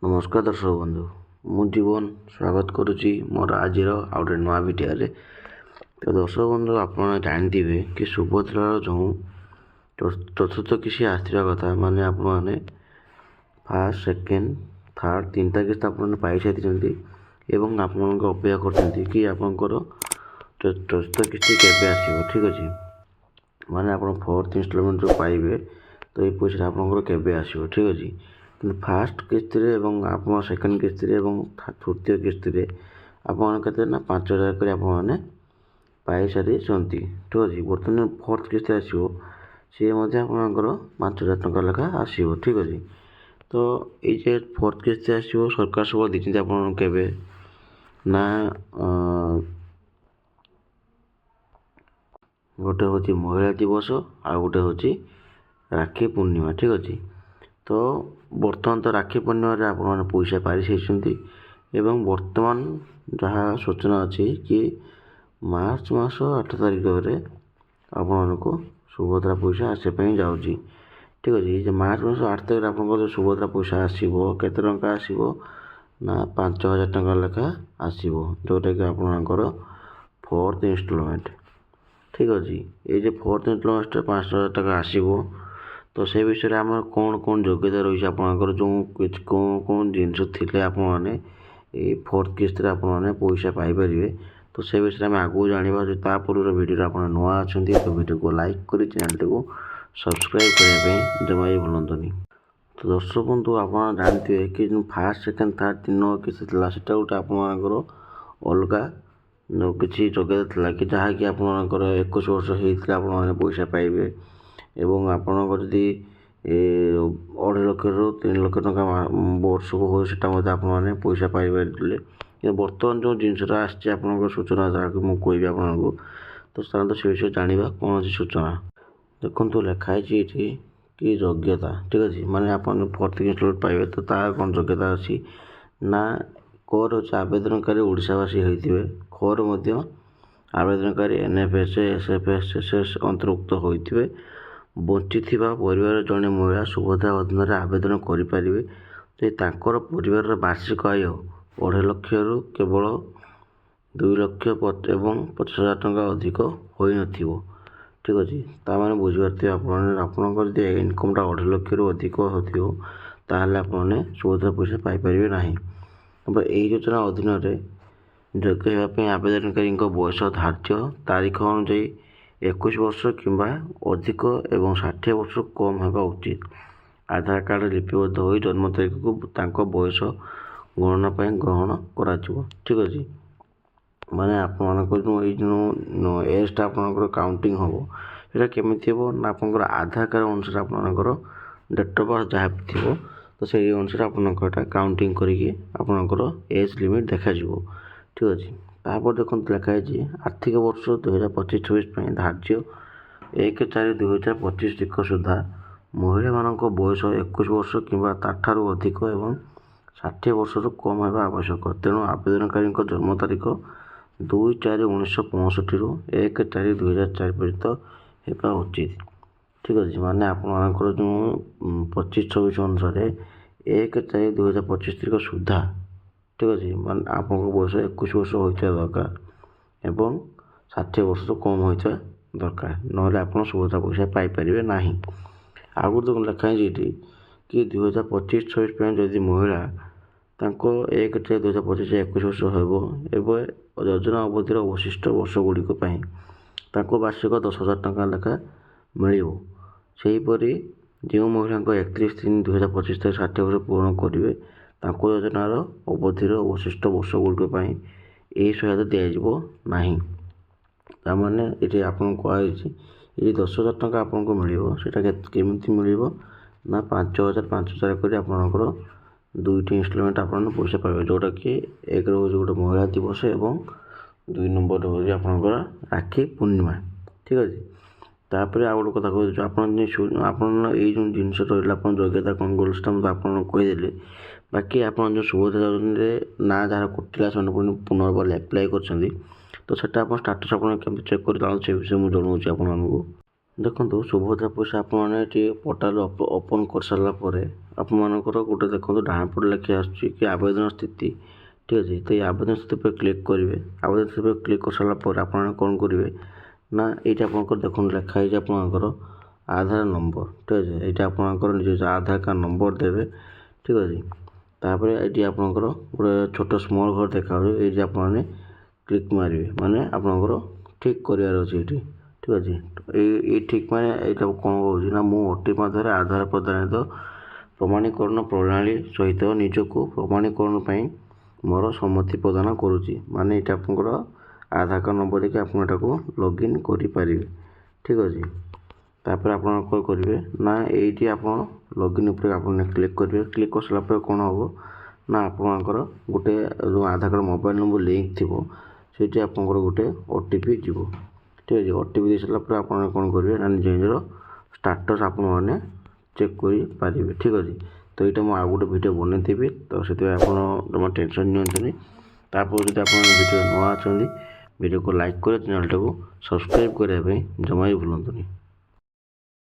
नमस्कार दर्शक बंधु मु जीवन स्वागत करुच्ची मोर आज आउटे नुआ भिडियो। तो दर्शक बंधु आप जानते कि सुभद्रार जो चतुर्थ किसी आसवा कथा माने आप फास्ट सेकेंड थर्ड तीनटा किस्त आप पाई सारी एवं आप अपेक्षा कर कि आपंकर चतुर्थ किस्ती केवे आसो। ठीक अच्छे माने आप फोर्थ इन्स्टलमेंट जो पाइबे तो ये पैसा आपंकर केवे आसो। ठीक अच्छे कि फास्ट किस्ती आप सेकेंड किस्ती तृतीय किस्ती आपते ना 5,000 कर पाई सारी। ठीक अच्छे बर्तमान फोर्थ किस्ती आसो सी आपंकर 5,000 टका लेखा आसो। ठीक अच्छे तो ये फोर्थ किस्ती आसो सरकार सब देखते आप ना गोटे हूँ महिला दिवस आ गोटे हूँ राखी पूर्णिमा। ठीक अच्छे तो बर्तमान तो राखी पूर्णिमा आप पैसा पारि सारी एवं बर्तमान जहाँ सूचना अच्छी कि मार्च मास 8 तारिख आपण को सुभद्रा पैसा आसपाई जाऊँगी। ठीक अच्छे मार्च मास 8 तारिख आप सुभद्रा पैसा आसो केते टंका आसो ना 5,000 टका लेखा आसो जोटा कि आपणकर फोर्थ इन्स्टलमेंट। ठीक अच्छे ये फोर्थ इन्स्टलमेंट 5,000 टका आसो तो से विषय में आम कौन कौन योग्यता रही आपंकर जो कौन कौन जिनस थे आपने फोर्थ किस्ती आपने पैसा पाइपर तो से विषय में आगू जाना। जो पूर्व भिडियो आप नुआ अच्छा तो भिडियो को लाइक कर चैनल को सब्सक्राइब करने जमा भी भूलुनि। तो दर्शक बंधु आप जानते कि जो फास्ट सेकेंड थर्ड तीन किस्ती था सीटा गोटे आपर अलग किसी योग्यता थी कि जहाँकि आपंकर 21 वर्ष होता है पैसा पाइबे एवं आपंकर जदि 2.5 लाख रु 3 लाख टका वर्ष को हो आपने पैसा पाइपर। बर्तमान जो जिनसा आसकर सूचना जहाँ कि मुझे कहबी आपको तो साधारणतः से विषय जाना कौन अच्छी सूचना देखो लिखाई कि योग्यता। ठीक अच्छे माने आप फोर्थ इन्स्टलमेंट पाइबे तो तार कौन योग्यता अच्छी ना कोर अच्छे आवेदनकारी ओडावासी होते खोर आवेदनकारी NFS SFS अंतर्भुक्त होते बंची परिवार जड़े महिला सुभद्रा अधीन आवेदन करें तो परिवार वार्षिक आय 2.5 लाख रु केवल 2 लाख एवं 50,000 टका अधिक हो न। ठीक अच्छे ताने बुझीपारे आपंकर जब इनकमटा 2.5 लाख रु अधिक हो आपने सुभद्रा पैसा पाइपर ना। यही योजना अधीन योग्य होगापी आवेदनकारी बयस धार्य तारीख अनुजाई 21 वर्ष किंबा अधिक एवं 60 वर्ष कम होगा उचित। आधार कार्ड लिपिबद्ध हो जन्म तारीख को बयस गणना ग्रहण करा। ठीक अच्छे माने आप जो एजटा आपंकर काउंटिंग हम यहाँ केमी हम ना आप आधार कार्ड अनुसार आपंकर डेट अफ बर्थ जहाँ भी थी तो से अनुसार आपंकर काउंटिंग करके एज लिमिट देखा। ठीक अच्छे तापर देखो लिखाई आर्थिक वर्ष 2025-26 धार्य 1/4/2025 तारीख सुधा महिला मान बयस 21 वर्ष किंवा ताठू अधिक एवं 60 वर्ष कम होगा आवश्यक। तेणु आवेदनकारी जन्म तारीख 2/4/1965 रु 1/4/2004 पर्यंत होगा उचित। ठीक अच्छे माने आपंकर जो 25-26 अनुसार 1/4/2025 तारीख सुधा। ठीक अच्छे माने आप बयस 21 वर्ष होता दरकार एवं 60 वर्ष कम होता दरकार ना आप सुभद्रा पैसा पाइपर ना। आगु तो लिखाई ये कि 2025-26 जदि महिला 1/4/2025 21 वर्ष हो योजना अवधिर अवशिष्ट वर्ष गुड़िक वार्षिक 10,000 टका लेखा मिल। सेहीपरि जो महिला 31/3/2025 तारीख 60 वर्ष पूर्ण करेंगे योजनार अवधिर अवशिष्ट वर्ष गुड़िक यही सहायता दिज्वना। ताने ये आपको कहुई ये 10,000 टका आपको मिलता केमी मिल ना 5,000 कर आपंकर 2टी इन्स्टलमेंट आप पैसा पाइबे जोटा कि एक हूँ गोटे महिला दिवस एवं 2 नंबर हूँ आपंकर राखी पूर्णिमा। ठीक अच्छे तापर आ गोटे कथा कह आप जो जिनस रहा आप योग्यता कौन गोल्सटा मतलब आप कहीदेली बाकी आप जो सुभद्रा योजना ना जहाँ कटिला से पुनर्बार एप्लाय कर तो सेटा आप स्टाटस आप चेक कर से विषय मुझे जनाऊँ आपको। ଦେଖନ୍ତୁ ସୁଭଦ୍ରା ପଇସା ଆପଣମାନେ ଏଠି ପୋର୍ଟାଲ ଓପନ୍ କରିସାରିଲା ପରେ ଆପଣମାନଙ୍କର ଗୋଟେ ଦେଖନ୍ତୁ ଡାହାଣ ପଟେ ଲେଖି ଆସୁଛି କି ଆବେଦନ ସ୍ଥିତି, ଠିକ୍ ଅଛି। ତ ଏଇ ଆବେଦନ ସ୍ଥିତି ଉପରେ କ୍ଲିକ୍ କରିବେ। ଆବେଦନ ସ୍ଥିତି ଉପରେ କ୍ଲିକ୍ କରିସାରିଲା ପରେ ଆପଣମାନେ କ'ଣ କରିବେ ନା ଏଇଠି ଆପଣଙ୍କର ଦେଖନ୍ତୁ ଲେଖା ହେଇଛି ଆପଣଙ୍କର ଆଧାର ନମ୍ବର, ଠିକ୍ ଅଛି। ଏଇଟା ଆପଣଙ୍କର ନିଜ ଆଧାର କାର୍ଡ଼ ନମ୍ବର ଦେବେ, ଠିକ୍ ଅଛି। ତାପରେ ଏଇଠି ଆପଣଙ୍କର ଗୋଟେ ଛୋଟ ସ୍ମଲ୍ ଘର ଦେଖାଯାଉଛି, ଏଇଠି ଆପଣମାନେ କ୍ଲିକ୍ ମାରିବେ, ମାନେ ଆପଣଙ୍କର ଠିକ୍ କରିବାର ଅଛି ଏଇଠି, ଠିକ୍ ଅଛି। ଏଇ ଠିକ୍ ମାନେ ଏଇଟା କ'ଣ କହୁଛି ନା ମୁଁ OTP ମାଧ୍ୟମରେ ଆଧାର ପ୍ରଦାନିତ ପ୍ରମାଣୀକରଣ ପ୍ରଣାଳୀ ସହିତ ନିଜକୁ ପ୍ରମାଣୀକରଣ ପାଇଁ ମୋର ସମ୍ମତି ପ୍ରଦାନ କରୁଛି। ମାନେ ଏଇଟା ଆପଣଙ୍କର ଆଧାର କାର୍ଡ଼ ନମ୍ବର ଦେଇକି ଆପଣ ଏଟାକୁ ଲଗ୍ଇନ୍ କରିପାରିବେ, ଠିକ୍ ଅଛି। ତାପରେ ଆପଣ କ'ଣ କରିବେ ନା ଏଇଠି ଆପଣ ଲଗ୍ଇନ୍ ଉପରେ ଆପଣ କ୍ଲିକ୍ କରିବେ। କ୍ଲିକ୍ କରିସାରିଲା ପରେ କ'ଣ ହେବ ନା ଆପଣଙ୍କର ଗୋଟେ ଯେଉଁ ଆଧାର କାର୍ଡ଼ ମୋବାଇଲ୍ ନମ୍ବର ଲିଙ୍କ୍ ଥିବ ସେଇଠି ଆପଣଙ୍କର ଗୋଟେ OTP ଯିବ, ଠିକ୍ ଅଛି। OTP ଦେଇସାରିଲା ପରେ ଆପଣ କ'ଣ କରିବେ ନା ନିଜ ନିଜର ଷ୍ଟାଟସ୍ ଆପଣମାନେ ଚେକ୍ କରିପାରିବେ, ଠିକ୍ ଅଛି। ତ ଏଇଟା ମୁଁ ଆଉ ଗୋଟେ ଭିଡ଼ିଓ ବନେଇଥିବି, ତ ସେଥିପାଇଁ ଆପଣ ଜମା ଟେନସନ୍ ନିଅନ୍ତୁନି। ତାପରେ ଯଦି ଆପଣ ଭିଡ଼ିଓ ନୂଆ ଅଛନ୍ତି ଭିଡ଼ିଓକୁ ଲାଇକ୍ କରି ଚ୍ୟାନେଲଟାକୁ ସବସ୍କ୍ରାଇବ୍ କରିବା ପାଇଁ ଜମା ବି ଭୁଲନ୍ତୁନି।